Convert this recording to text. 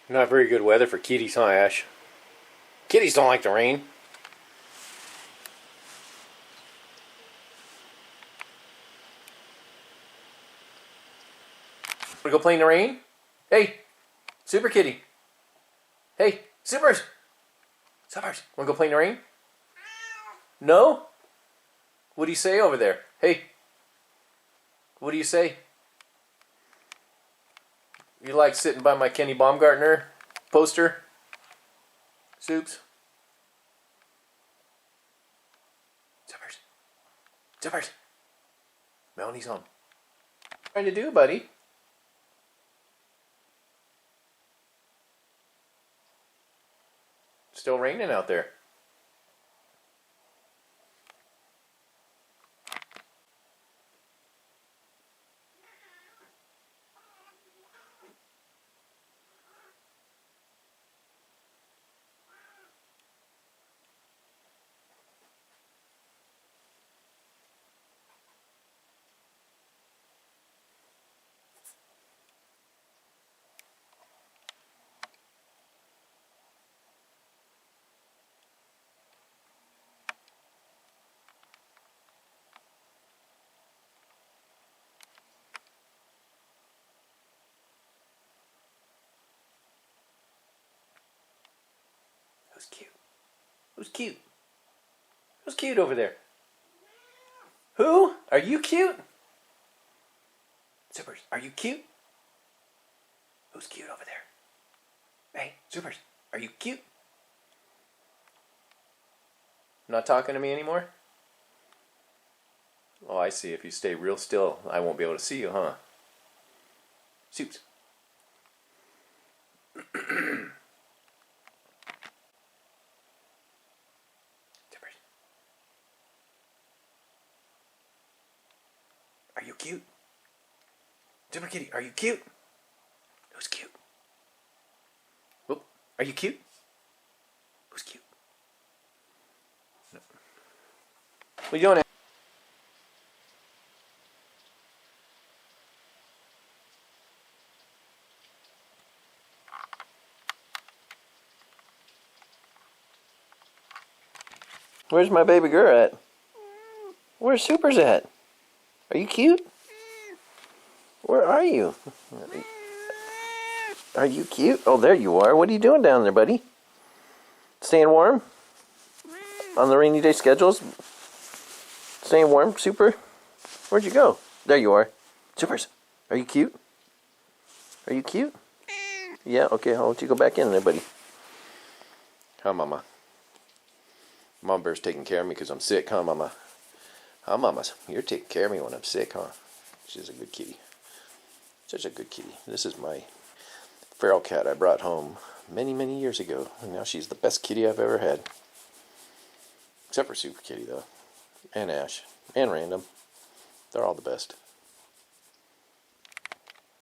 Not very good weather for kitties, huh, Ash? Kitties don't like the rain. Wanna go play in the rain? Hey, Super Kitty. Hey, Supers. Supers. Wanna go play in the rain? No? What do you say over there? Hey. What do you say? You like sitting by my Kenny Baumgartner poster? Soups? Zippers. Zippers. Melanie's home. What are you trying to do, buddy? Still raining out there. Who's cute? Who's cute? Who's cute over there? Who? Are you cute? Zippers, are you cute? Who's cute over there? Hey, Zippers, are you cute? Not talking to me anymore? Oh, I see. If you stay real still, I won't be able to see you, huh? Soups. Zippers. Are you cute? Zipper Kitty, are you cute? Who's cute? Whoop. Are you cute? Who's cute? No. What are you doing? Where's my baby girl at? Where's Super's at? Are you cute? Where are you? Are you cute? Oh, there you are. What are you doing down there, buddy? Staying warm? On the rainy day schedules? Staying warm, Super? Where'd you go? There you are. Supers, are you cute? Are you cute? Yeah, okay, I'll let you go back in there, buddy. Huh, Mama? Mom Bear's taking care of me because I'm sick, huh, Mama? Huh, Mama? You're taking care of me when I'm sick, huh? She's a good kitty. Such a good kitty. This is my feral cat I brought home many, many years ago. And now she's the best kitty I've ever had. Except for Super Kitty, though. And Ash. And Random. They're all the best.